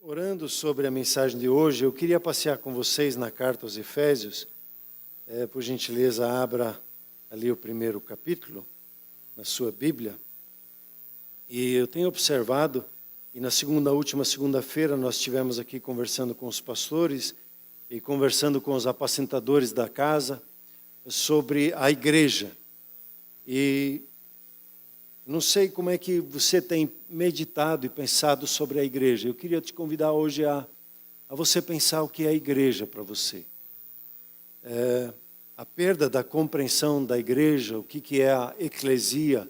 Orando sobre a mensagem de hoje, eu queria passear com vocês na carta aos Efésios. Por gentileza, abra ali o primeiro capítulo, na sua Bíblia. E eu tenho observado, e na última segunda-feira, nós estivemos aqui conversando com os pastores e conversando com os apacentadores da casa sobre a igreja. E não sei como é que você tem meditado e pensado sobre a igreja. Eu queria te convidar hoje a você pensar o que é a igreja para você. A perda da compreensão da igreja, o que é a eclesia,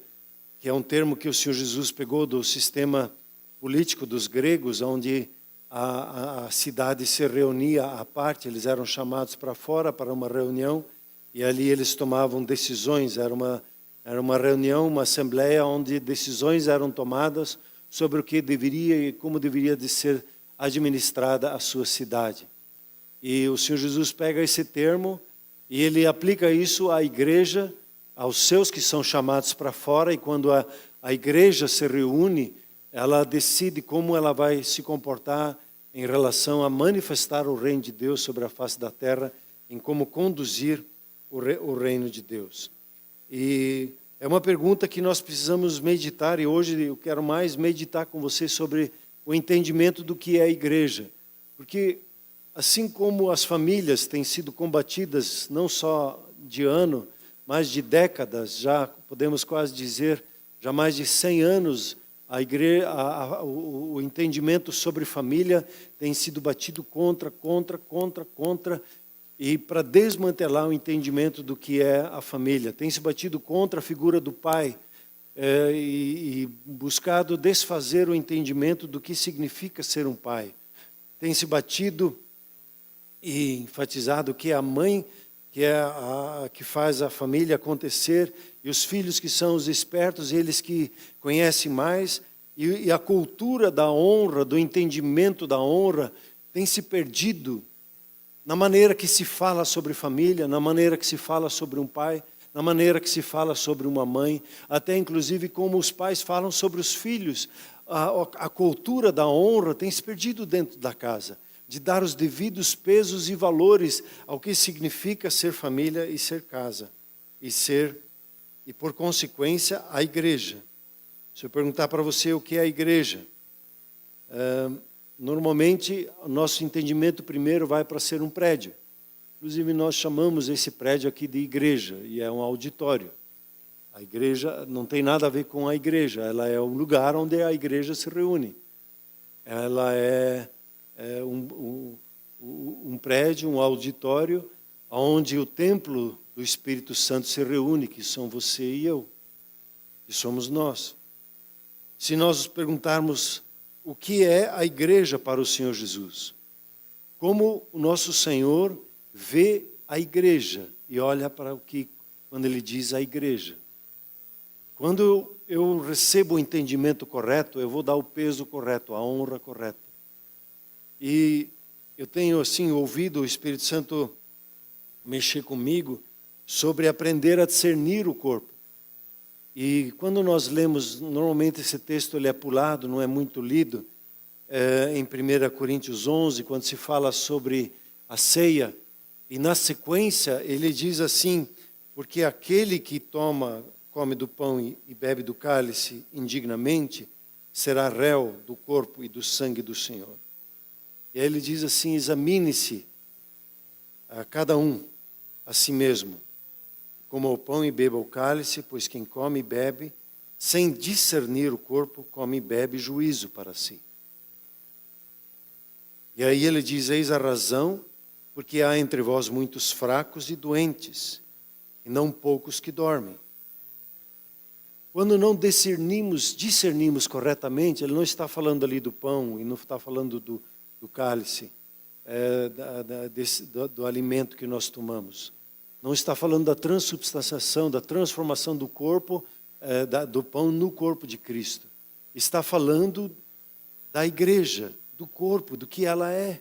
que é um termo que o Senhor Jesus pegou do sistema político dos gregos, onde a cidade se reunia à parte, eles eram chamados para fora para uma reunião, e ali eles tomavam decisões, era uma reunião, uma assembleia onde decisões eram tomadas sobre o que deveria e como deveria de ser administrada a sua cidade. E o Senhor Jesus pega esse termo e ele aplica isso à igreja, aos seus que são chamados para fora, e quando a igreja se reúne, ela decide como ela vai se comportar em relação a manifestar o reino de Deus sobre a face da terra, em como conduzir o reino de Deus. E é uma pergunta que nós precisamos meditar, e hoje eu quero mais meditar com você sobre o entendimento do que é a igreja. Porque assim como as famílias têm sido combatidas, não só de ano, mas de décadas, já podemos quase dizer, já mais de 100 anos, o entendimento sobre família tem sido batido contra, e para desmantelar o entendimento do que é a família. Tem se batido contra a figura do pai e buscado desfazer o entendimento do que significa ser um pai. Tem se batido e enfatizado que é a mãe que é que faz a família acontecer, e os filhos que são os espertos, eles que conhecem mais, e a cultura da honra, do entendimento da honra, tem se perdido na maneira que se fala sobre família, na maneira que se fala sobre um pai, na maneira que se fala sobre uma mãe, até inclusive como os pais falam sobre os filhos. A cultura da honra tem se perdido dentro da casa, de dar os devidos pesos e valores ao que significa ser família e ser casa, e por consequência, a igreja. Se eu perguntar para você o que é a igreja, normalmente, o nosso entendimento primeiro vai para ser um prédio. Inclusive, nós chamamos esse prédio aqui de igreja, e é um auditório. A igreja não tem nada a ver com a igreja, ela é um lugar onde a igreja se reúne. Ela é um prédio, um auditório, onde o templo do Espírito Santo se reúne, que são você e eu, que somos nós. Se nós perguntarmos o que é a igreja para o Senhor Jesus, como o nosso Senhor vê a igreja e olha para quando Ele diz a igreja. Quando eu recebo o entendimento correto, eu vou dar o peso correto, a honra correta. E eu tenho assim ouvido o Espírito Santo mexer comigo sobre aprender a discernir o corpo. E quando nós lemos, normalmente esse texto ele é pulado, não é muito lido, em 1 Coríntios 11, quando se fala sobre a ceia, e na sequência ele diz assim: porque aquele que come do pão e bebe do cálice indignamente, será réu do corpo e do sangue do Senhor. E aí ele diz assim: examine-se a cada um a si mesmo, coma o pão e beba o cálice, pois quem come e bebe, sem discernir o corpo, come e bebe juízo para si. E aí ele diz: eis a razão, porque há entre vós muitos fracos e doentes, e não poucos que dormem. Quando não discernimos corretamente, ele não está falando ali do pão, e não está falando do cálice, do alimento que nós tomamos. Não está falando da transubstanciação, da transformação do corpo, do pão no corpo de Cristo. Está falando da igreja, do corpo, do que ela é.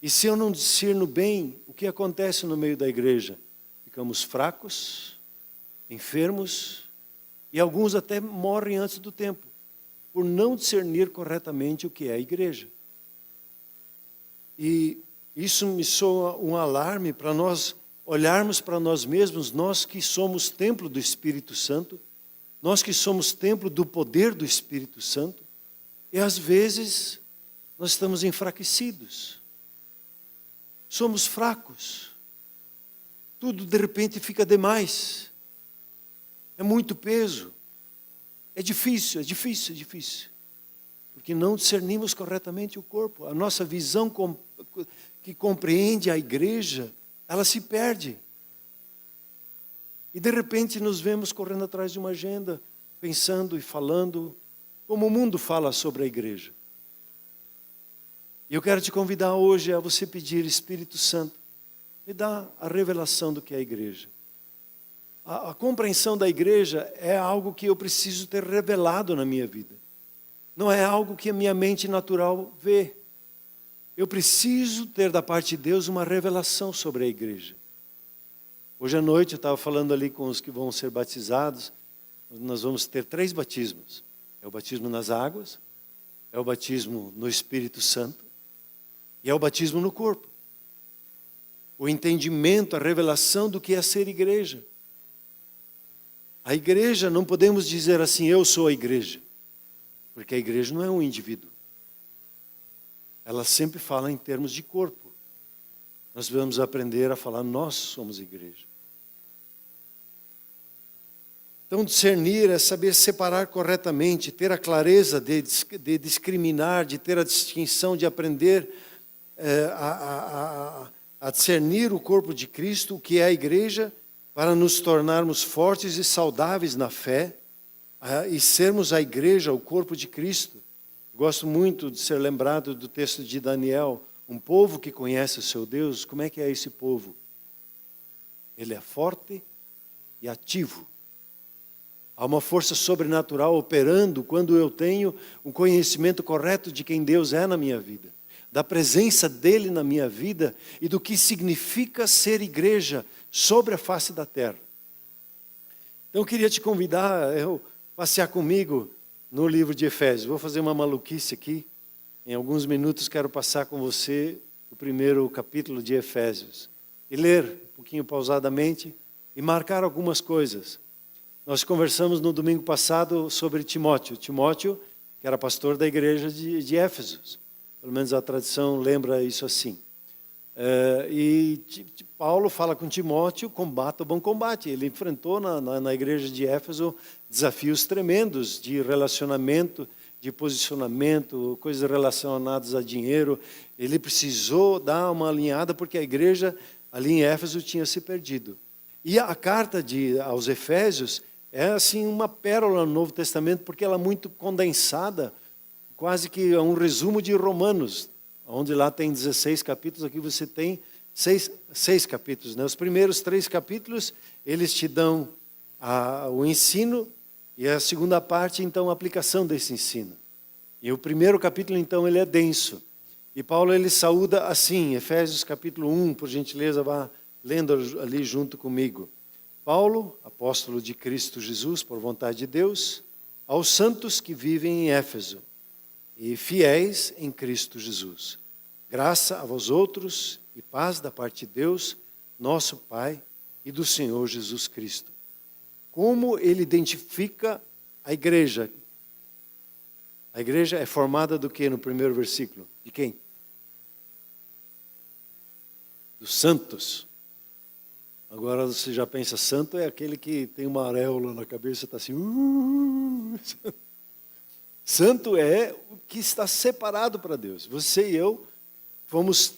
E se eu não discerno bem, o que acontece no meio da igreja? Ficamos fracos, enfermos, e alguns até morrem antes do tempo, por não discernir corretamente o que é a igreja. E isso me soa um alarme para nós olharmos para nós mesmos, nós que somos templo do Espírito Santo, nós que somos templo do poder do Espírito Santo, e às vezes nós estamos enfraquecidos, somos fracos, tudo de repente fica demais, é muito peso, é difícil, porque não discernimos corretamente o corpo, a nossa visão que compreende a igreja, ela se perde. E de repente nos vemos correndo atrás de uma agenda, pensando e falando como o mundo fala sobre a igreja. E eu quero te convidar hoje a você pedir, Espírito Santo, me dá a revelação do que é a igreja. A compreensão da igreja é algo que eu preciso ter revelado na minha vida. Não é algo que a minha mente natural vê. Eu preciso ter da parte de Deus uma revelação sobre a igreja. Hoje à noite eu estava falando ali com os que vão ser batizados. Nós vamos ter 3 batismos. É o batismo nas águas, é o batismo no Espírito Santo e é o batismo no corpo. O entendimento, a revelação do que é ser igreja. A igreja, não podemos dizer assim, eu sou a igreja. Porque a igreja não é um indivíduo. Ela sempre fala em termos de corpo. Nós vamos aprender a falar, nós somos igreja. Então, discernir é saber separar corretamente, ter a clareza de discriminar, de ter a distinção, de aprender a discernir o corpo de Cristo, o que é a igreja, para nos tornarmos fortes e saudáveis na fé, e sermos a igreja, o corpo de Cristo. Gosto muito de ser lembrado do texto de Daniel, um povo que conhece o seu Deus. Como é que é esse povo? Ele é forte e ativo. Há uma força sobrenatural operando quando eu tenho um conhecimento correto de quem Deus é na minha vida, da presença dEle na minha vida e do que significa ser igreja sobre a face da terra. Então eu queria te convidar a passear comigo no livro de Efésios. Vou fazer uma maluquice aqui. Em alguns minutos quero passar com você o primeiro capítulo de Efésios. E ler um pouquinho pausadamente e marcar algumas coisas. Nós conversamos no domingo passado sobre Timóteo. Timóteo, que era pastor da igreja de Éfeso. Pelo menos a tradição lembra isso assim. Paulo fala com Timóteo, combata o bom combate. Ele enfrentou na igreja de Éfeso desafios tremendos de relacionamento, de posicionamento, coisas relacionadas a dinheiro. Ele precisou dar uma alinhada porque a igreja ali em Éfeso tinha se perdido. E a carta aos Efésios é assim uma pérola no Novo Testamento, porque ela é muito condensada, quase que é um resumo de Romanos, onde lá tem 16 capítulos, aqui você tem 6 capítulos. Né? Os primeiros 3 capítulos, eles te dão o ensino, e a segunda parte, então, a aplicação desse ensino. E o primeiro capítulo, então, ele é denso. E Paulo, ele saúda assim, Efésios capítulo 1, por gentileza, vá lendo ali junto comigo. Paulo, apóstolo de Cristo Jesus, por vontade de Deus, aos santos que vivem em Éfeso, e fiéis em Cristo Jesus. Graça a vós outros e paz da parte de Deus, nosso Pai, e do Senhor Jesus Cristo. Como ele identifica a igreja? A igreja é formada do que no primeiro versículo? De quem? Dos santos. Agora você já pensa, santo é aquele que tem uma auréola na cabeça e está assim... Santo é o que está separado para Deus. Você e eu fomos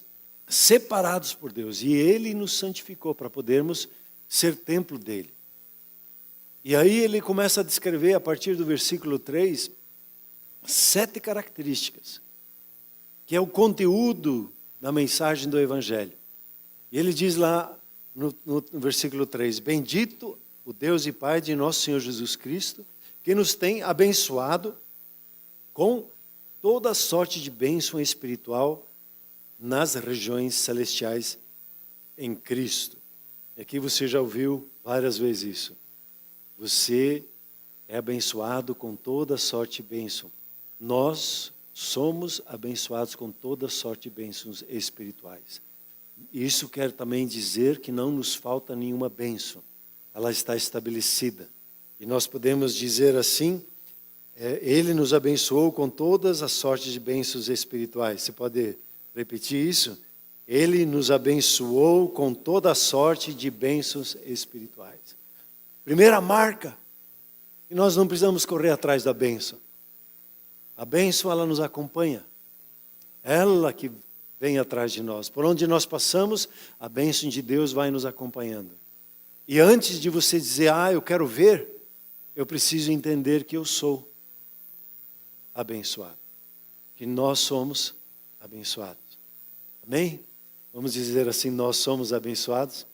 separados por Deus. E Ele nos santificou para podermos ser templo dEle. E aí ele começa a descrever, a partir do versículo 3, 7 características, que é o conteúdo da mensagem do Evangelho. E ele diz lá no versículo 3, bendito o Deus e Pai de nosso Senhor Jesus Cristo, que nos tem abençoado com toda sorte de bênção espiritual nas regiões celestiais em Cristo. E aqui você já ouviu várias vezes isso. Você é abençoado com toda sorte de bênção. Nós somos abençoados com toda sorte de bênçãos espirituais. Isso quer também dizer que não nos falta nenhuma bênção. Ela está estabelecida. E nós podemos dizer assim, Ele nos abençoou com todas as sortes de bênçãos espirituais. Você pode repetir isso? Ele nos abençoou com toda a sorte de bênçãos espirituais. Primeira marca, e nós não precisamos correr atrás da bênção. A bênção, ela nos acompanha. Ela que vem atrás de nós. Por onde nós passamos, a bênção de Deus vai nos acompanhando. E antes de você dizer, eu quero ver, eu preciso entender que eu sou abençoado. Que nós somos abençoados. Amém? Vamos dizer assim, nós somos abençoados.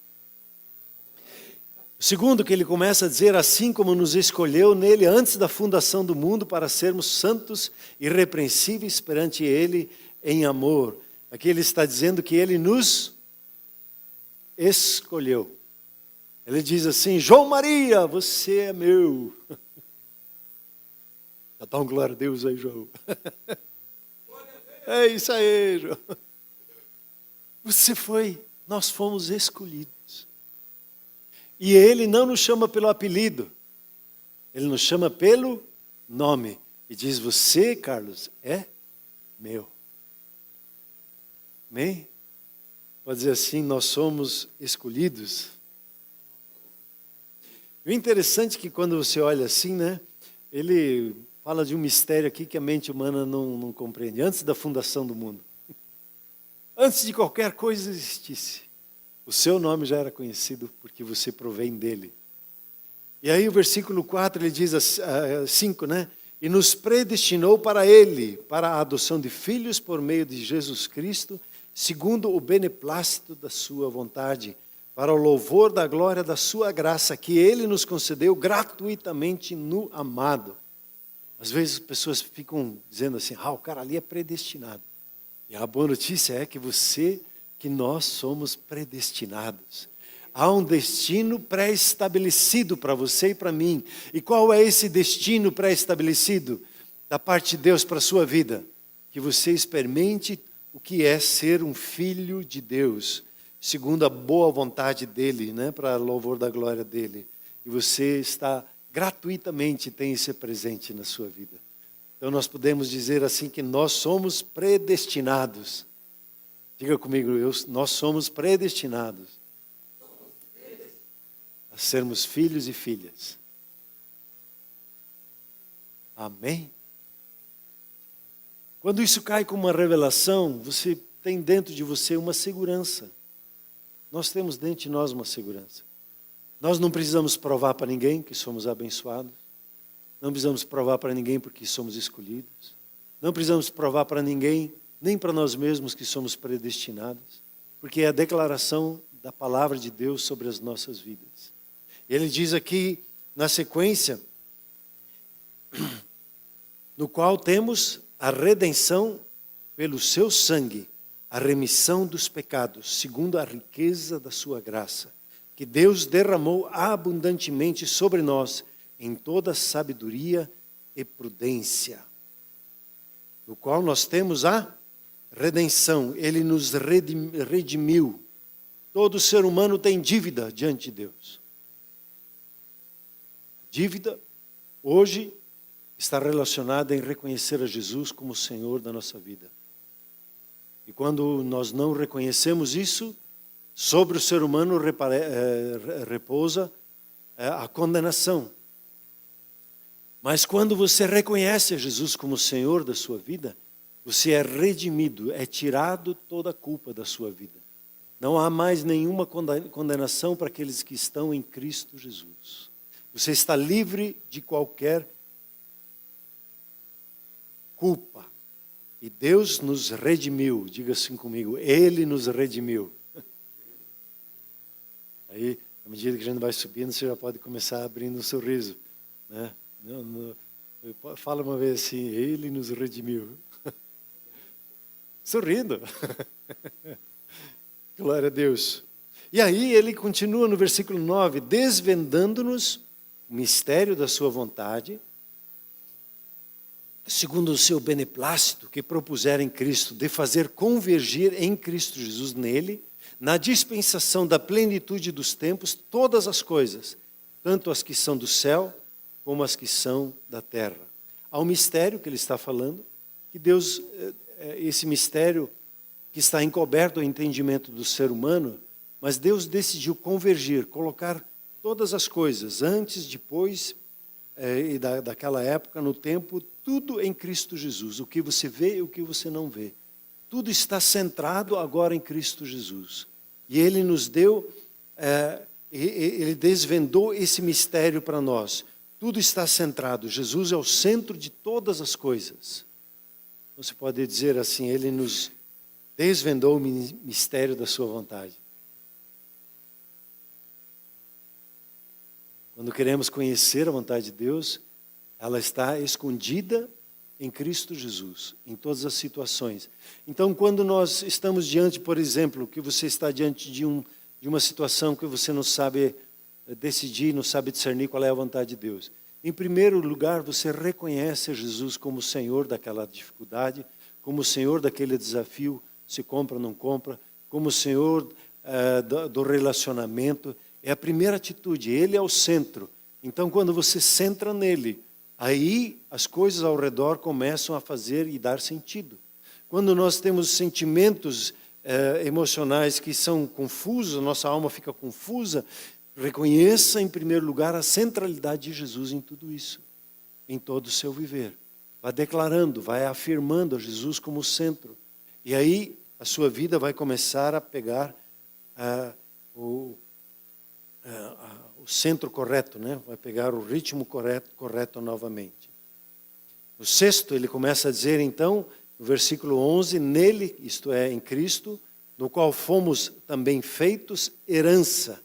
O segundo que ele começa a dizer, assim como nos escolheu nele antes da fundação do mundo para sermos santos e irrepreensíveis perante ele em amor. Aqui ele está dizendo que ele nos escolheu. Ele diz assim, João Maria, você é meu. Dá um glória a Deus aí, João. É isso aí, João. Nós fomos escolhidos. E ele não nos chama pelo apelido. Ele nos chama pelo nome. E diz, você, Carlos, é meu. Amém? Pode dizer assim, nós somos escolhidos. E o interessante é que quando você olha assim, né? Ele fala de um mistério aqui que a mente humana não compreende. Antes da fundação do mundo. Antes de qualquer coisa existisse. O seu nome já era conhecido porque você provém dele. E aí o versículo 4, ele diz 5, né? E nos predestinou para ele, para a adoção de filhos por meio de Jesus Cristo, segundo o beneplácito da sua vontade, para o louvor da glória da sua graça, que ele nos concedeu gratuitamente no amado. Às vezes as pessoas ficam dizendo assim, o cara ali é predestinado. E a boa notícia é que nós somos predestinados. Há um destino pré-estabelecido para você e para mim. E qual é esse destino pré-estabelecido da parte de Deus para a sua vida? Que você experimente o que é ser um filho de Deus, segundo a boa vontade dEle, né? Para louvor da glória dEle. E você está gratuitamente, tem esse presente na sua vida. Então nós podemos dizer assim que nós somos predestinados. Diga comigo, nós somos predestinados a sermos filhos e filhas. Amém? Quando isso cai como uma revelação, você tem dentro de você uma segurança. Nós temos dentro de nós uma segurança. Nós não precisamos provar para ninguém que somos abençoados. Não precisamos provar para ninguém porque somos escolhidos. Não precisamos provar para ninguém, nem para nós mesmos que somos predestinados, porque é a declaração da palavra de Deus sobre as nossas vidas. Ele diz aqui, na sequência, no qual temos a redenção pelo seu sangue, a remissão dos pecados, segundo a riqueza da sua graça, que Deus derramou abundantemente sobre nós, em toda sabedoria e prudência, no qual nós temos a redenção. Ele nos redimiu. Todo ser humano tem dívida diante de Deus. Dívida, hoje, está relacionada em reconhecer a Jesus como Senhor da nossa vida. E quando nós não reconhecemos isso, sobre o ser humano repousa a condenação. Mas quando você reconhece a Jesus como Senhor da sua vida, você é redimido, é tirado toda a culpa da sua vida. Não há mais nenhuma condenação para aqueles que estão em Cristo Jesus. Você está livre de qualquer culpa. E Deus nos redimiu. Diga assim comigo, Ele nos redimiu. Aí, à medida que a gente vai subindo, você já pode começar abrindo um sorriso, né? Fala uma vez assim, Ele nos redimiu. Sorrindo. Glória a Deus. E aí ele continua no versículo 9, desvendando-nos o mistério da sua vontade, segundo o seu beneplácito que propuser em Cristo, de fazer convergir em Cristo Jesus nele, na dispensação da plenitude dos tempos, todas as coisas, tanto as que são do céu, como as que são da terra. Há um mistério que ele está falando, que Deus, esse mistério que está encoberto ao entendimento do ser humano, mas Deus decidiu convergir, colocar todas as coisas, antes, depois, e daquela época, no tempo, tudo em Cristo Jesus. O que você vê e o que você não vê. Tudo está centrado agora em Cristo Jesus. E Ele nos deu, Ele desvendou esse mistério para nós. Tudo está centrado. Jesus é o centro de todas as coisas. Você pode dizer assim, Ele nos desvendou o mistério da sua vontade. Quando queremos conhecer a vontade de Deus, ela está escondida em Cristo Jesus, em todas as situações. Então, quando nós estamos diante, por exemplo, que você está diante de uma situação que você não sabe decidir, não sabe discernir qual é a vontade de Deus. Em primeiro lugar, você reconhece Jesus como o Senhor daquela dificuldade, como o Senhor daquele desafio, se compra ou não compra, como o Senhor do relacionamento. É a primeira atitude, Ele é o centro. Então, quando você centra nele, aí as coisas ao redor começam a fazer e dar sentido. Quando nós temos sentimentos emocionais que são confusos, nossa alma fica confusa, reconheça em primeiro lugar a centralidade de Jesus em tudo isso, em todo o seu viver. Vai declarando, vai afirmando a Jesus como centro. E aí a sua vida vai começar a pegar o centro correto, né? Vai pegar o ritmo correto novamente. O sexto, ele começa a dizer então, no versículo 11, nele, isto é, em Cristo, no qual fomos também feitos herança,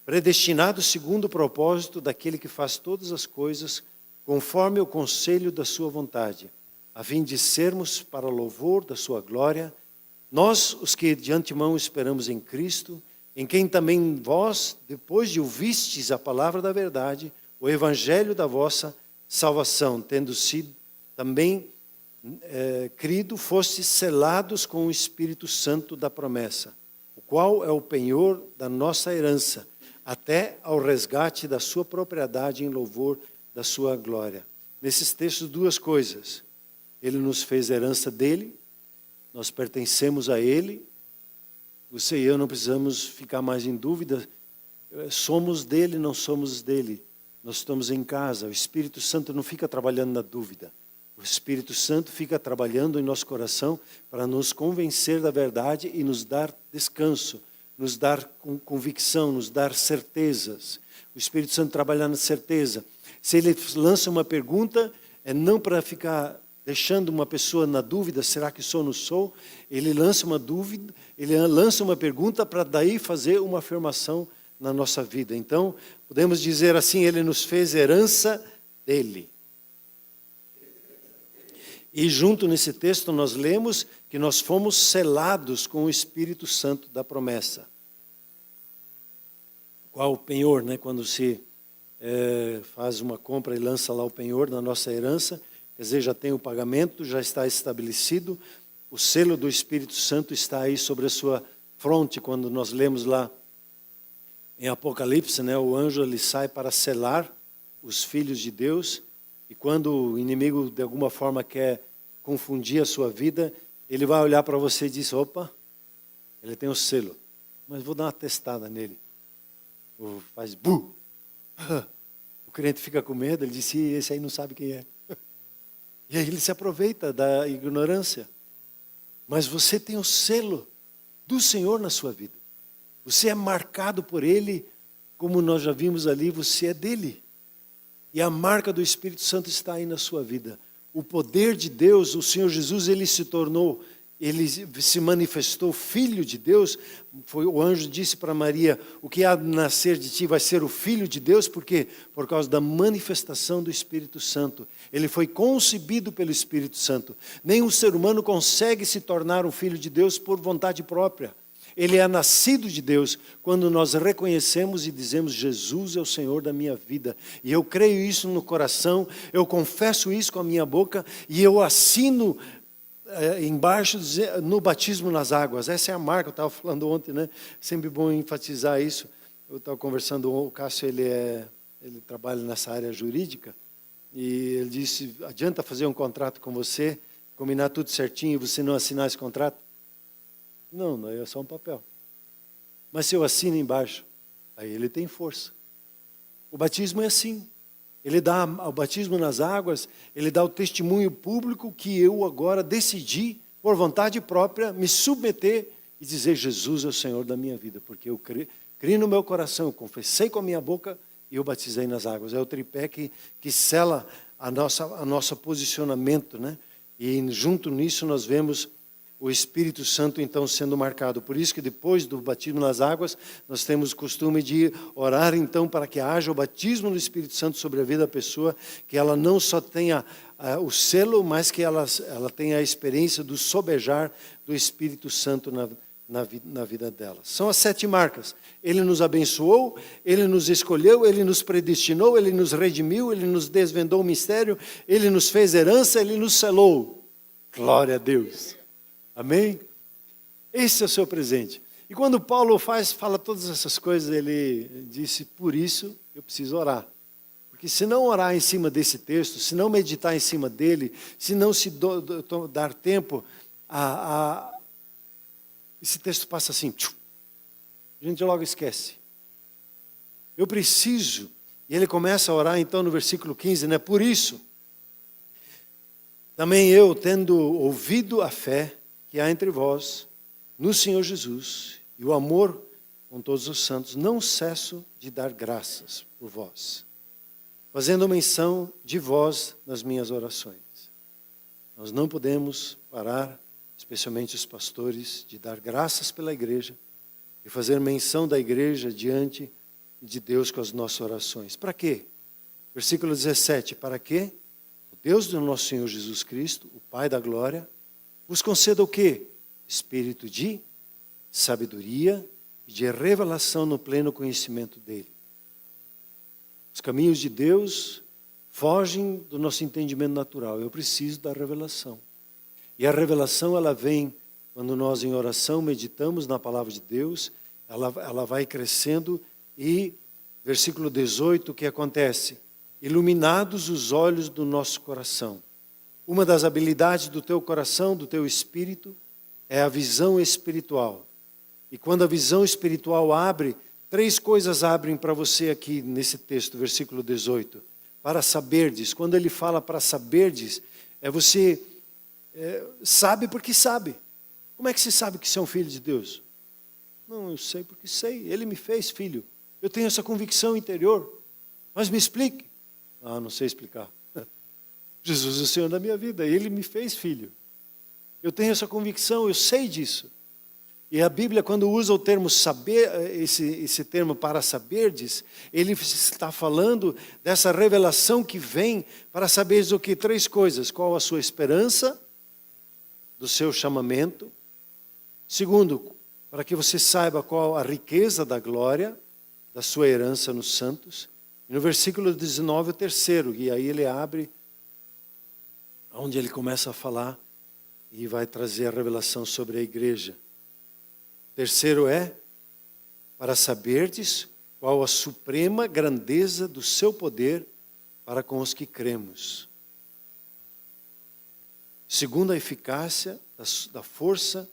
predestinados segundo o propósito daquele que faz todas as coisas, conforme o conselho da sua vontade, a fim de sermos para louvor da sua glória, nós, os que de antemão esperamos em Cristo, em quem também vós, depois de ouvistes a palavra da verdade, o evangelho da vossa salvação, tendo sido também crido, fostes selados com o Espírito Santo da promessa, o qual é o penhor da nossa herança, até ao resgate da sua propriedade em louvor da sua glória. Nesses textos, duas coisas. Ele nos fez herança dele, nós pertencemos a ele. Você e eu não precisamos ficar mais em dúvida. Somos dele, não somos dele. Nós estamos em casa. O Espírito Santo não fica trabalhando na dúvida. O Espírito Santo fica trabalhando em nosso coração para nos convencer da verdade e nos dar descanso, nos dar convicção, nos dar certezas. O Espírito Santo trabalha na certeza. Se ele lança uma pergunta, é não para ficar deixando uma pessoa na dúvida, será que sou ou não sou? Ele lança uma dúvida, ele lança uma pergunta para daí fazer uma afirmação na nossa vida. Então, podemos dizer assim, ele nos fez herança dele. E junto nesse texto nós lemos que nós fomos selados com o Espírito Santo da promessa. Qual o penhor, né? Quando se faz uma compra e lança lá o penhor da nossa herança, quer dizer, já tem o pagamento, já está estabelecido, o selo do Espírito Santo está aí sobre a sua fronte. Quando nós lemos lá em Apocalipse, né? O anjo ele sai para selar os filhos de Deus. E quando o inimigo de alguma forma quer confundir a sua vida, ele vai olhar para você e diz, opa, ele tem o selo, mas vou dar uma testada nele. Ou faz bu. O crente fica com medo, ele diz, esse aí não sabe quem é. E aí ele se aproveita da ignorância. Mas você tem o selo do Senhor na sua vida. Você é marcado por Ele, como nós já vimos ali, você é dele. E a marca do Espírito Santo está aí na sua vida. O poder de Deus, o Senhor Jesus, ele se manifestou Filho de Deus. O anjo disse para Maria, o que há de nascer de ti vai ser o Filho de Deus, por quê? Por causa da manifestação do Espírito Santo. Ele foi concebido pelo Espírito Santo. Nenhum ser humano consegue se tornar um filho de Deus por vontade própria. ele é nascido de Deus quando nós reconhecemos e dizemos: Jesus é o Senhor da minha vida. E eu creio isso no coração, eu confesso isso com a minha boca e eu assino embaixo no batismo nas águas. Essa é a marca, eu estava falando ontem, né? Sempre bom enfatizar isso. Eu estava conversando, o Cássio, ele trabalha nessa área jurídica, e ele disse: adianta fazer um contrato com você, combinar tudo certinho e você não assinar esse contrato? Não é só um papel. Mas se eu assino embaixo, aí ele tem força. O batismo é assim. Ele dá o batismo nas águas, ele dá o testemunho público que eu agora decidi, por vontade própria, me submeter e dizer: Jesus é o Senhor da minha vida, porque eu criei no meu coração, eu confessei com a minha boca e eu batizei nas águas. É o tripé que sela a nosso posicionamento, né? E junto nisso nós vemos o Espírito Santo então sendo marcado. Por isso que depois do batismo nas águas, nós temos o costume de orar então para que haja o batismo do Espírito Santo sobre a vida da pessoa, que ela não só tenha o selo, mas que ela tenha a experiência do sobejar do Espírito Santo na vida dela. São as 7 marcas. Ele nos abençoou, ele nos escolheu, ele nos predestinou, ele nos redimiu, ele nos desvendou o mistério, ele nos fez herança, ele nos selou. Glória a Deus. Amém? Esse é o seu presente. E quando Paulo fala todas essas coisas, ele disse: por isso eu preciso orar. Porque se não orar em cima desse texto, se não meditar em cima dele, se não se dar tempo, esse texto passa assim, a gente logo esquece. Eu preciso, e ele começa a orar então no versículo 15, né? Por isso, também eu, tendo ouvido a fé que há entre vós, no Senhor Jesus, e o amor com todos os santos, não cesso de dar graças por vós, fazendo menção de vós nas minhas orações. Nós não podemos parar, especialmente os pastores, de dar graças pela igreja e fazer menção da igreja diante de Deus com as nossas orações. Para quê? Versículo 17, para quê? O Deus do nosso Senhor Jesus Cristo, o Pai da glória, vos conceda o quê? Espírito de sabedoria e de revelação no pleno conhecimento dele. Os caminhos de Deus fogem do nosso entendimento natural. Eu preciso da revelação. E a revelação, ela vem quando nós em oração meditamos na palavra de Deus, ela vai crescendo e, versículo 18, o que acontece? Iluminados os olhos do nosso coração. Uma das habilidades do teu coração, do teu espírito, é a visão espiritual. E quando a visão espiritual abre, 3 coisas abrem para você aqui nesse texto, versículo 18. Para saberdes, quando ele fala para saberdes, você sabe porque sabe. Como é que você sabe que você é um filho de Deus? Não, eu sei porque sei, ele me fez filho. Eu tenho essa convicção interior. Mas me explique. Não sei explicar. Jesus é o Senhor da minha vida, ele me fez filho. Eu tenho essa convicção, eu sei disso. E a Bíblia, quando usa o termo saber, esse termo para saberdes, ele está falando dessa revelação que vem para saberes o que? 3 coisas. Qual a sua esperança do seu chamamento? Segundo, para que você saiba qual a riqueza da glória da sua herança nos santos. E no versículo 19, o terceiro, e aí ele abre onde ele começa a falar e vai trazer a revelação sobre a igreja. Terceiro é, para saberdes qual a suprema grandeza do seu poder para com os que cremos. Segundo, a eficácia da força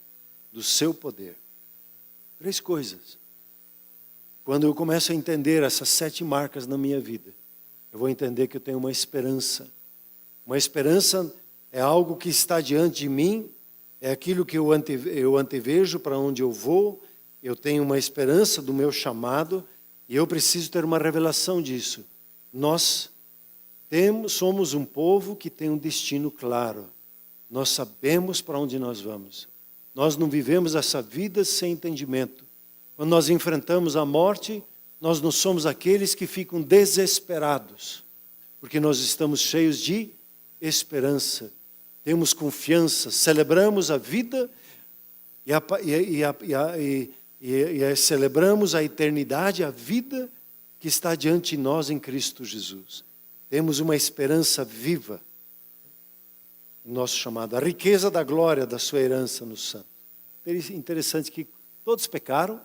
do seu poder. 3 coisas. Quando eu começo a entender essas 7 marcas na minha vida, eu vou entender que eu tenho uma esperança. Uma esperança é algo que está diante de mim, é aquilo que eu antevejo para onde eu vou, eu tenho uma esperança do meu chamado e eu preciso ter uma revelação disso. Nós somos um povo que tem um destino claro. Nós sabemos para onde nós vamos. Nós não vivemos essa vida sem entendimento. Quando nós enfrentamos a morte, nós não somos aqueles que ficam desesperados, porque nós estamos cheios de esperança. Temos confiança, celebramos a vida E celebramos a eternidade, a vida que está diante de nós em Cristo Jesus. Temos uma esperança viva, nosso chamado, a riqueza da glória da sua herança nos santos. Interessante que todos pecaram,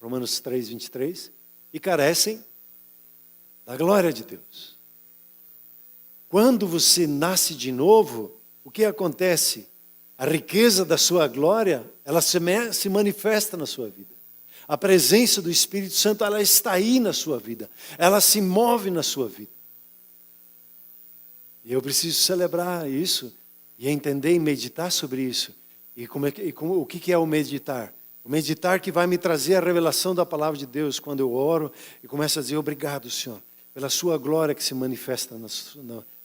Romanos 3, 23, e carecem da glória de Deus. Quando você nasce de novo, o que acontece? A riqueza da sua glória, ela se manifesta na sua vida. A presença do Espírito Santo, ela está aí na sua vida. Ela se move na sua vida. E eu preciso celebrar isso, e entender e meditar sobre isso. E o que é o meditar? O meditar que vai me trazer a revelação da palavra de Deus quando eu oro e começo a dizer obrigado, Senhor, pela sua glória que se manifesta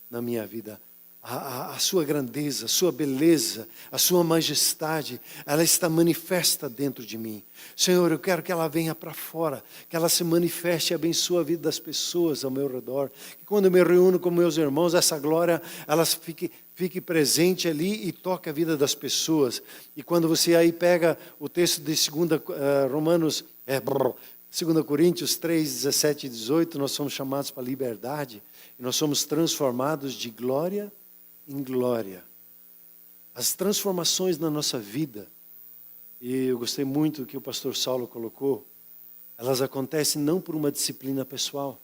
na minha vida. A sua grandeza, a sua beleza, a sua majestade, ela está manifesta dentro de mim. Senhor, eu quero que ela venha para fora, que ela se manifeste e abençoe a vida das pessoas ao meu redor. Que quando eu me reúno com meus irmãos, essa glória, ela fique presente ali e toque a vida das pessoas. E quando você aí pega o texto de 2 Coríntios 3, 17 e 18, nós somos chamados para a liberdade e nós somos transformados de glória em glória. As transformações na nossa vida, e eu gostei muito do que o pastor Saulo colocou, elas acontecem não por uma disciplina pessoal.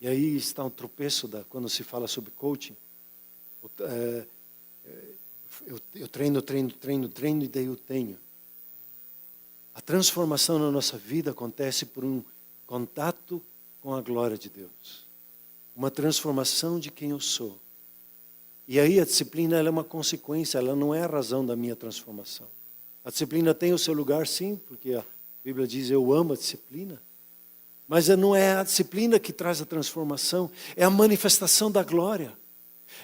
E aí está um tropeço quando se fala sobre coaching. Eu treino e daí eu tenho. A transformação na nossa vida acontece por um contato com a glória de Deus. Uma transformação de quem eu sou. E aí a disciplina ela é uma consequência, ela não é a razão da minha transformação. A disciplina tem o seu lugar sim, porque a Bíblia diz eu amo a disciplina. Mas não é a disciplina que traz a transformação, é a manifestação da glória.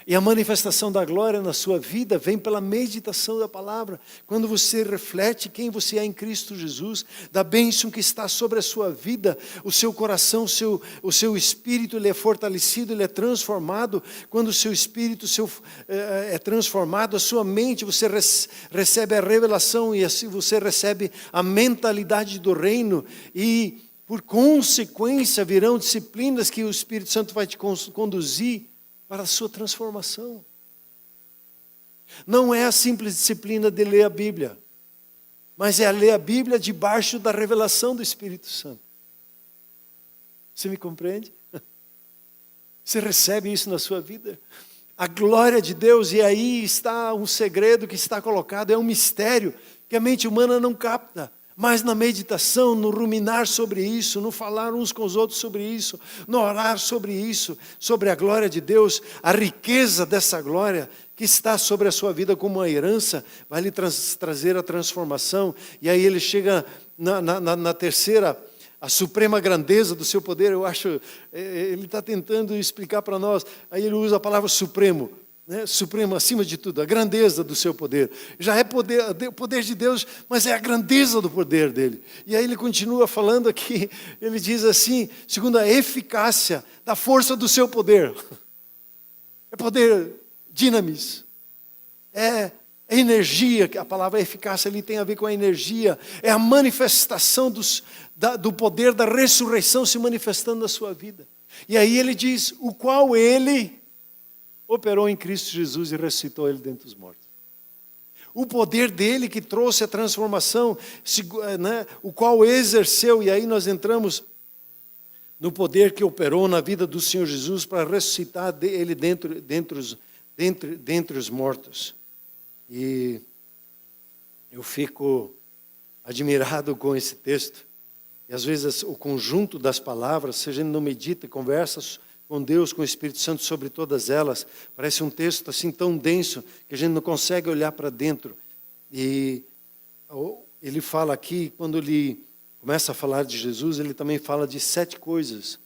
E a manifestação da glória na sua vida vem pela meditação da palavra. Quando você reflete quem você é em Cristo Jesus, da bênção que está sobre a sua vida, o seu coração, o seu espírito, ele é fortalecido, ele é transformado. Quando o seu espírito é transformado, a sua mente, você recebe a revelação e assim você recebe a mentalidade do reino. E por consequência virão disciplinas que o Espírito Santo vai te conduzir para a sua transformação. Não é a simples disciplina de ler a Bíblia, mas é a ler a Bíblia debaixo da revelação do Espírito Santo. Você me compreende? Você recebe isso na sua vida? A glória de Deus, e aí está um segredo que está colocado, é um mistério que a mente humana não capta. Mas na meditação, no ruminar sobre isso, no falar uns com os outros sobre isso, no orar sobre isso, sobre a glória de Deus, a riqueza dessa glória que está sobre a sua vida como uma herança, vai lhe trazer a transformação. E aí ele chega na terceira, a suprema grandeza do seu poder. Eu acho, ele está tentando explicar para nós, aí ele usa a palavra supremo. Supremo acima de tudo, a grandeza do seu poder. Já é o poder de Deus, mas é a grandeza do poder dele. E aí ele continua falando aqui, ele diz assim, segundo a eficácia da força do seu poder. É poder dinamis. É energia, que a palavra eficácia ali tem a ver com a energia. É a manifestação do poder da ressurreição se manifestando na sua vida. E aí ele diz, o qual ele operou em Cristo Jesus e ressuscitou ele dentre os mortos. O poder dele que trouxe a transformação, o qual exerceu, e aí nós entramos no poder que operou na vida do Senhor Jesus para ressuscitar ele dentre os mortos. E eu fico admirado com esse texto. E às vezes o conjunto das palavras, se a gente não medita e conversa com Deus, com o Espírito Santo sobre todas elas, parece um texto assim tão denso que a gente não consegue olhar para dentro. E ele fala aqui, quando ele começa a falar de Jesus, ele também fala de 7 coisas,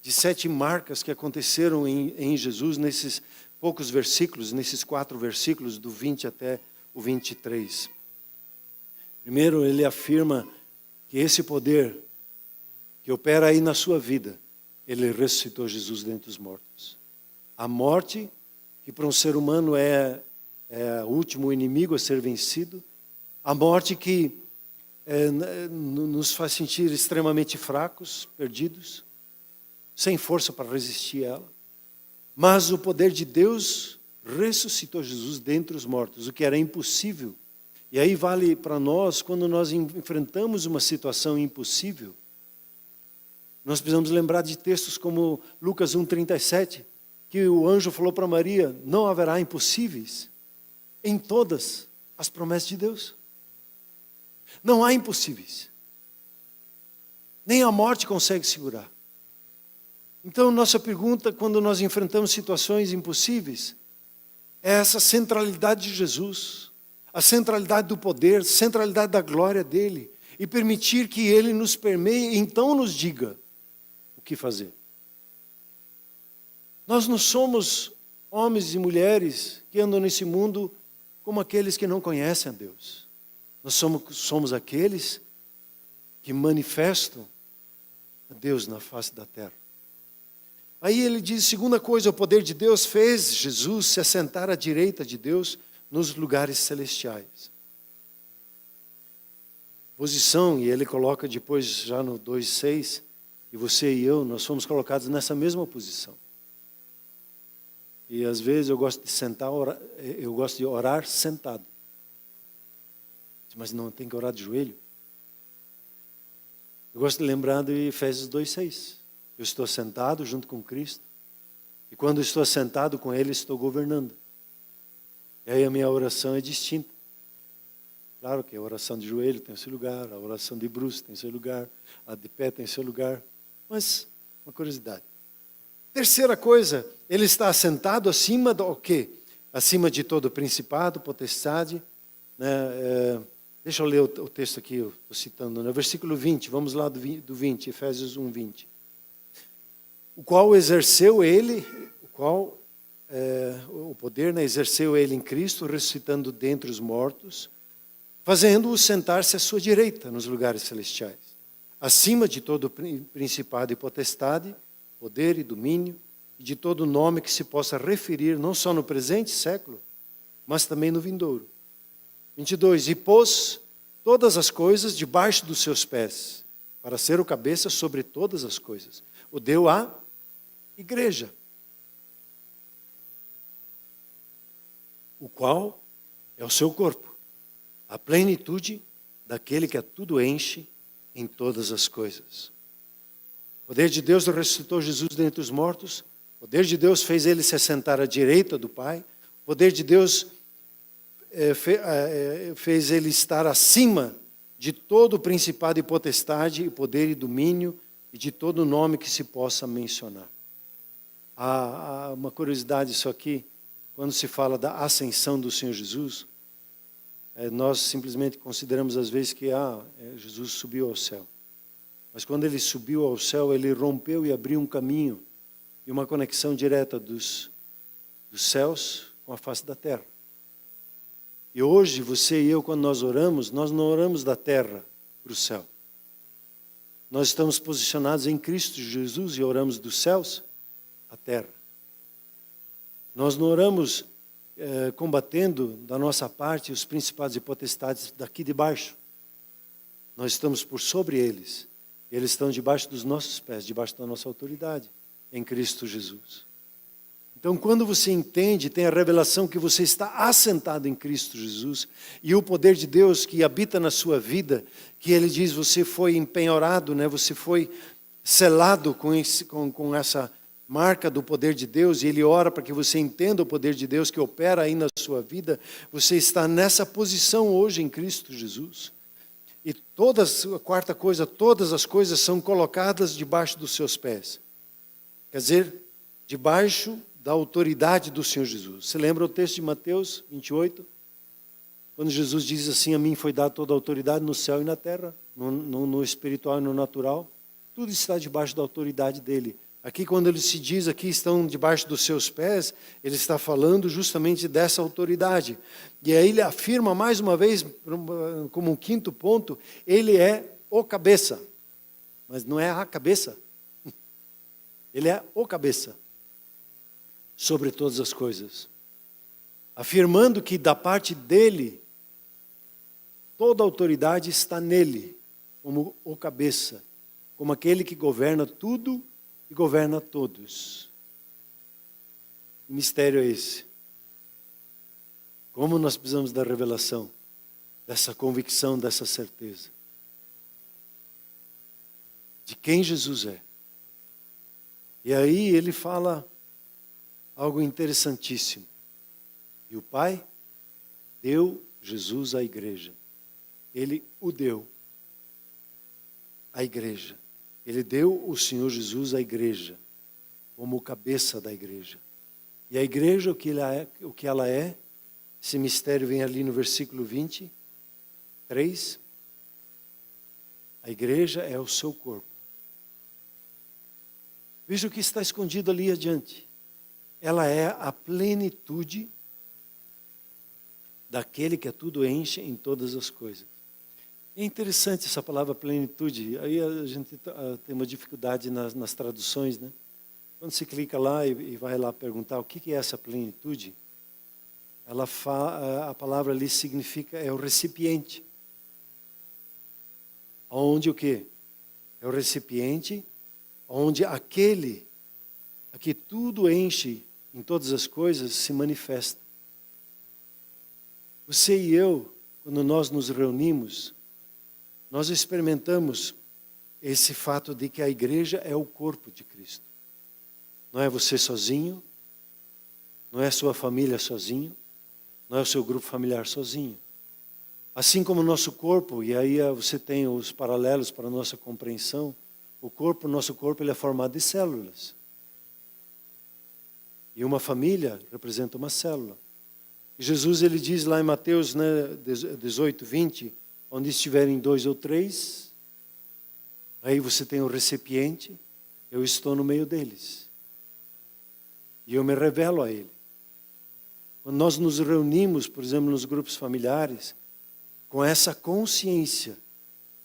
de 7 marcas que aconteceram em Jesus nesses poucos versículos, nesses 4 versículos, do 20 até o 23. Primeiro, ele afirma que esse poder que opera aí na sua vida, ele ressuscitou Jesus dentre os mortos. A morte, que para um ser humano é é o último inimigo a ser vencido. A morte que nos faz sentir extremamente fracos, perdidos, sem força para resistir a ela. Mas o poder de Deus ressuscitou Jesus dentre os mortos, o que era impossível. E aí vale para nós, quando nós enfrentamos uma situação impossível, nós precisamos lembrar de textos como Lucas 1,37, que o anjo falou para Maria: não haverá impossíveis em todas as promessas de Deus. Não há impossíveis. Nem a morte consegue segurar. Então, nossa pergunta, quando nós enfrentamos situações impossíveis, é essa centralidade de Jesus, a centralidade do poder, a centralidade da glória dele, e permitir que ele nos permeie e então nos diga o que fazer. Nós não somos homens e mulheres que andam nesse mundo como aqueles que não conhecem a Deus. Nós somos aqueles que manifestam a Deus na face da terra. Aí ele diz, segunda coisa, o poder de Deus fez Jesus se assentar à direita de Deus nos lugares celestiais. Posição, e ele coloca depois já no 2,6, que você e eu, nós fomos colocados nessa mesma posição. E às vezes eu gosto de sentar, eu gosto de orar sentado. Mas não, tem que orar de joelho. Eu gosto de lembrar de Efésios 2,6. Eu estou sentado junto com Cristo. E quando estou sentado com Ele, estou governando. E aí a minha oração é distinta. Claro que a oração de joelho tem o seu lugar, a oração de bruços tem o seu lugar, a de pé tem o seu lugar. Mas, uma curiosidade. Terceira coisa, Ele está assentado acima do quê? Acima de todo principado, potestade, né? Deixa eu ler o texto aqui, eu estou citando, no versículo 20, vamos lá do 20, Efésios 1, 20. O qual exerceu ele, o poder, né, exerceu ele em Cristo, ressuscitando dentre os mortos, fazendo-o sentar-se à sua direita nos lugares celestiais, acima de todo principado e potestade, poder e domínio, e de todo nome que se possa referir, não só no presente século, mas também no vindouro. 22, e pôs todas as coisas debaixo dos seus pés, para ser o cabeça sobre todas as coisas. O deu à igreja, o qual é o seu corpo, a plenitude daquele que a tudo enche em todas as coisas. O poder de Deus ressuscitou Jesus dentre os mortos, o poder de Deus fez ele se assentar à direita do Pai, o poder de Deus fez ele estar acima de todo principado e potestade, poder e domínio, e de todo nome que se possa mencionar. Há uma curiosidade só aqui, quando se fala da ascensão do Senhor Jesus, nós simplesmente consideramos às vezes que Jesus subiu ao céu. Mas quando ele subiu ao céu, ele rompeu e abriu um caminho e uma conexão direta dos céus com a face da terra. E hoje, você e eu, quando nós não oramos da terra para o céu. Nós estamos posicionados em Cristo Jesus e oramos dos céus à terra. Nós não oramos combatendo da nossa parte os principados e potestades daqui de baixo. Nós estamos por sobre eles. Eles estão debaixo dos nossos pés, debaixo da nossa autoridade, em Cristo Jesus. Então, quando você entende, tem a revelação que você está assentado em Cristo Jesus, e o poder de Deus que habita na sua vida, que Ele diz, você foi empenhorado, né? Você foi selado com essa marca do poder de Deus, e Ele ora para que você entenda o poder de Deus que opera aí na sua vida. Você está nessa posição hoje em Cristo Jesus. E a quarta coisa, todas as coisas são colocadas debaixo dos seus pés. Quer dizer, debaixo da autoridade do Senhor Jesus. Você lembra o texto de Mateus 28? Quando Jesus diz assim, a mim foi dada toda a autoridade no céu e na terra, no espiritual e no natural. Tudo está debaixo da autoridade dele. Aqui, quando ele se diz aqui, estão debaixo dos seus pés, ele está falando justamente dessa autoridade. E aí ele afirma mais uma vez, como um quinto ponto, ele é o cabeça. Mas não é a cabeça. Ele é o cabeça. Sobre todas as coisas. afirmando que da parte dele, toda a autoridade está nele, como o cabeça, como aquele que governa tudo e governa todos. Que mistério é esse? Como nós precisamos da revelação, dessa convicção, dessa certeza de quem Jesus é. E aí ele fala algo interessantíssimo. E o Pai deu Jesus à igreja. Ele o deu à igreja. Ele deu o Senhor Jesus à igreja, como cabeça da igreja. E a igreja, o que ela é, esse mistério vem ali no versículo 23. A igreja é o seu corpo. Veja o que está escondido ali adiante. Ela é a plenitude daquele que a tudo enche em todas as coisas. É interessante essa palavra plenitude. Aí a gente tem uma dificuldade nas traduções, né? Quando se clica lá e vai lá perguntar o que é essa plenitude, a palavra ali significa, é o recipiente. Onde o quê? É o recipiente onde aquele a que tudo enche em todas as coisas se manifesta. Você e eu, quando nós nos reunimos, nós experimentamos esse fato de que a igreja é o corpo de Cristo. Não é você sozinho, não é a sua família sozinho, não é o seu grupo familiar sozinho. Assim como o nosso corpo, e aí você tem os paralelos para a nossa compreensão, o nosso corpo ele é formado de células. E uma família representa uma célula. E Jesus ele diz lá em Mateus 18, 20, onde estiverem 2 ou 3, aí você tem o recipiente, eu estou no meio deles. E eu me revelo a ele. Quando nós nos reunimos, por exemplo, nos grupos familiares, com essa consciência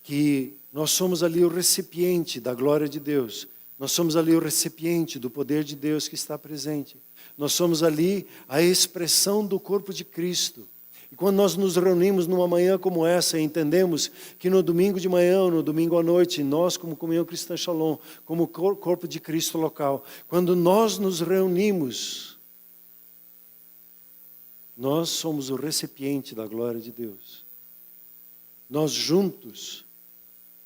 que nós somos ali o recipiente da glória de Deus, nós somos ali o recipiente do poder de Deus que está presente, nós somos ali a expressão do corpo de Cristo. E quando nós nos reunimos numa manhã como essa e entendemos que no domingo de manhã, no domingo à noite, nós como Comunhão Cristã Shalom, como corpo de Cristo local, quando nós nos reunimos, nós somos o recipiente da glória de Deus. Nós juntos,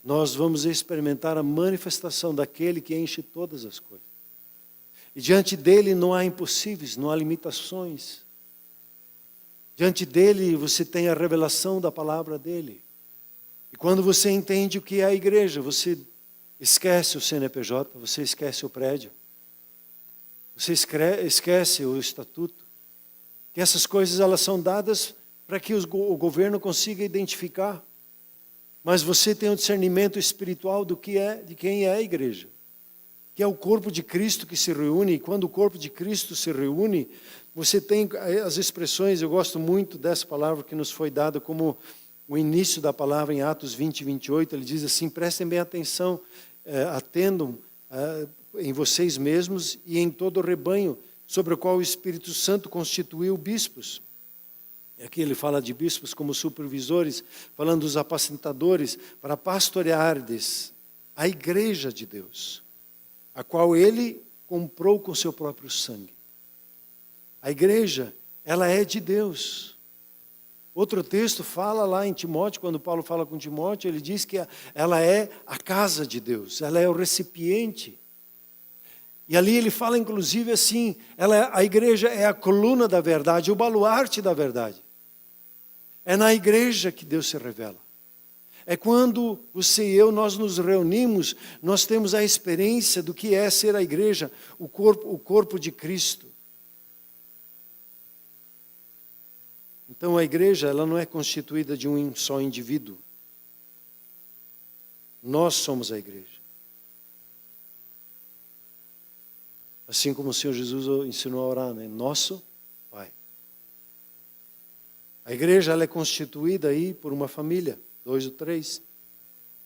nós vamos experimentar a manifestação daquele que enche todas as coisas. E diante dele não há impossíveis, não há limitações. Diante dele você tem a revelação da palavra dele. E quando você entende o que é a igreja, você esquece o CNPJ, você esquece o prédio. Você esquece o estatuto. Que essas coisas elas são dadas para que o governo consiga identificar. Mas você tem o discernimento espiritual de quem é a igreja. Que é o corpo de Cristo que se reúne. E quando o corpo de Cristo se reúne, você tem as expressões, eu gosto muito dessa palavra que nos foi dada como o início da palavra em Atos 20, 28. Ele diz assim, prestem bem atenção, atendam em vocês mesmos e em todo o rebanho sobre o qual o Espírito Santo constituiu bispos. Aqui ele fala de bispos como supervisores, falando dos apacentadores, para pastoreardes a igreja de Deus, a qual ele comprou com seu próprio sangue. A igreja, ela é de Deus. Outro texto fala lá em Timóteo, quando Paulo fala com Timóteo, ele diz que ela é a casa de Deus, ela é o recipiente. E ali ele fala inclusive assim, a igreja é a coluna da verdade, o baluarte da verdade. É na igreja que Deus se revela. É quando você e eu, nós nos reunimos, nós temos a experiência do que é ser a igreja, o corpo de Cristo. Então a igreja, ela não é constituída de um só indivíduo. Nós somos a igreja. Assim como o Senhor Jesus ensinou a orar, né? Nosso Pai. A igreja ela é constituída aí por uma família, 2 ou 3.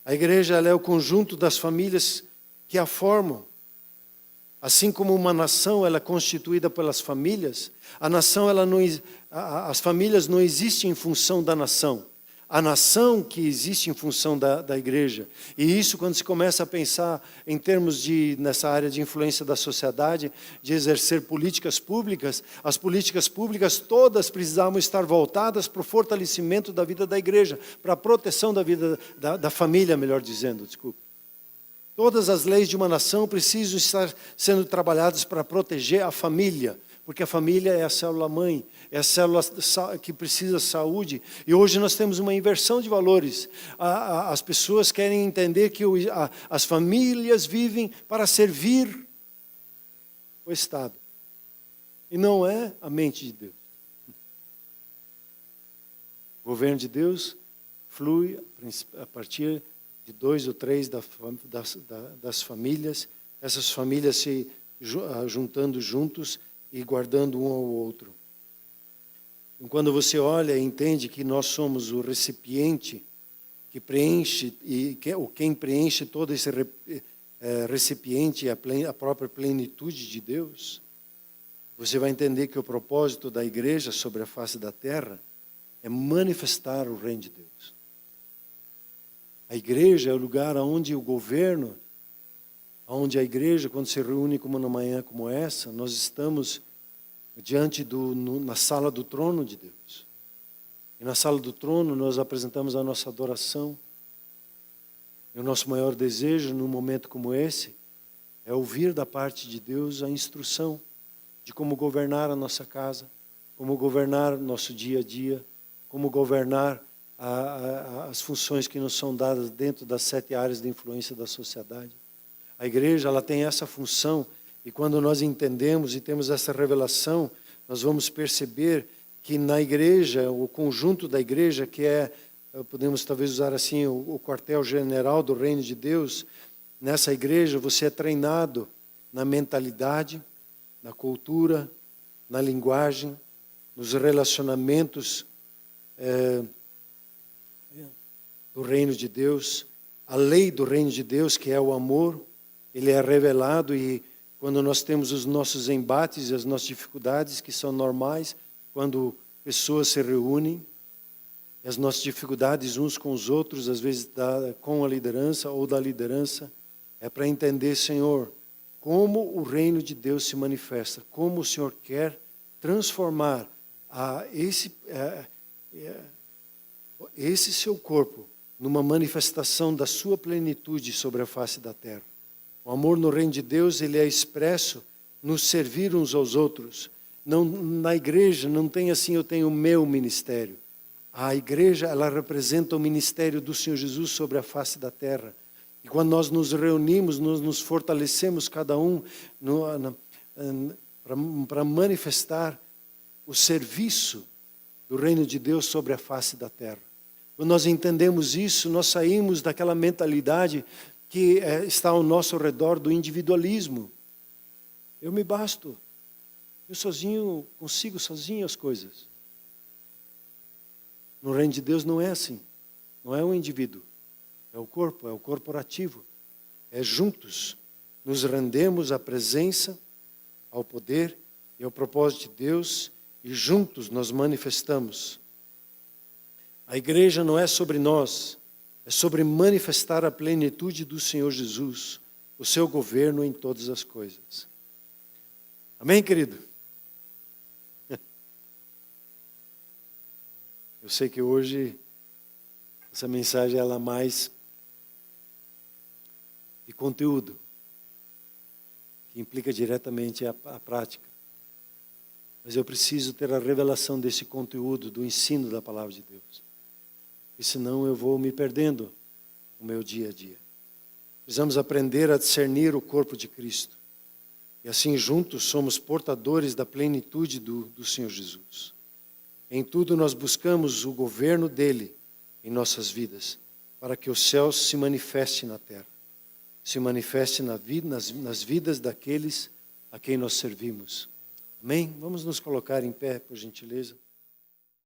A igreja ela é o conjunto das famílias que a formam. Assim como uma nação ela é constituída pelas famílias, as famílias não existem em função da nação. A nação que existe em função da igreja. E isso, quando se começa a pensar em termos nessa área de influência da sociedade, de exercer políticas públicas, as políticas públicas todas precisavam estar voltadas para o fortalecimento da vida da igreja, para a proteção da vida da família, melhor dizendo, desculpe. Todas as leis de uma nação precisam estar sendo trabalhadas para proteger a família, porque a família é a célula-mãe, é a célula que precisa de saúde. E hoje nós temos uma inversão de valores. As pessoas querem entender que as famílias vivem para servir o Estado. E não é a mente de Deus. O governo de Deus flui a partir de 2 ou 3 das famílias, essas famílias se juntando juntos e guardando um ao outro. E quando você olha e entende que nós somos o recipiente que preenche, quem preenche todo esse recipiente é a própria plenitude de Deus, você vai entender que o propósito da igreja sobre a face da terra é manifestar o reino de Deus. A igreja é o lugar onde o governo, onde a igreja, quando se reúne como numa manhã como essa, nós estamos na sala do trono de Deus. E na sala do trono nós apresentamos a nossa adoração. E o nosso maior desejo num momento como esse é ouvir da parte de Deus a instrução de como governar a nossa casa, como governar nosso dia a dia, como governar as funções que nos são dadas dentro das 7 áreas de influência da sociedade. A igreja ela tem essa função, e quando nós entendemos e temos essa revelação, nós vamos perceber que na igreja, o conjunto da igreja, que podemos talvez usar assim, o quartel-general do reino de Deus, nessa igreja você é treinado na mentalidade, na cultura, na linguagem, nos relacionamentos do reino de Deus, a lei do reino de Deus, que é o amor, ele é revelado, e quando nós temos os nossos embates e as nossas dificuldades, que são normais, quando pessoas se reúnem, e as nossas dificuldades uns com os outros, às vezes com a liderança ou da liderança, é para entender, Senhor, como o reino de Deus se manifesta, como o Senhor quer transformar esse seu corpo numa manifestação da sua plenitude sobre a face da terra. O amor no reino de Deus, ele é expresso no servir uns aos outros. Não, na igreja não tem assim, eu tenho o meu ministério. A igreja, ela representa o ministério do Senhor Jesus sobre a face da terra. E quando nós nos reunimos, nós nos fortalecemos cada um para manifestar o serviço do reino de Deus sobre a face da terra. Quando nós entendemos isso, nós saímos daquela mentalidade que está ao nosso redor do individualismo. Eu me basto. Eu sozinho, consigo sozinho as coisas. No reino de Deus não é assim. Não é um indivíduo. É o corporativo. É juntos. Nos rendemos à presença, ao poder e ao propósito de Deus, e juntos nós manifestamos. A igreja não é sobre nós, é sobre manifestar a plenitude do Senhor Jesus, o seu governo em todas as coisas. Amém, querido? Eu sei que hoje essa mensagem ela é mais de conteúdo, que implica diretamente a prática. Mas eu preciso ter a revelação desse conteúdo, do ensino da palavra de Deus. E senão eu vou me perdendo no meu dia a dia. Precisamos aprender a discernir o corpo de Cristo. E assim juntos somos portadores da plenitude do Senhor Jesus. Em tudo nós buscamos o governo dele em nossas vidas, para que o céu se manifeste na terra. Se manifeste nas vidas daqueles a quem nós servimos. Amém? Vamos nos colocar em pé, por gentileza.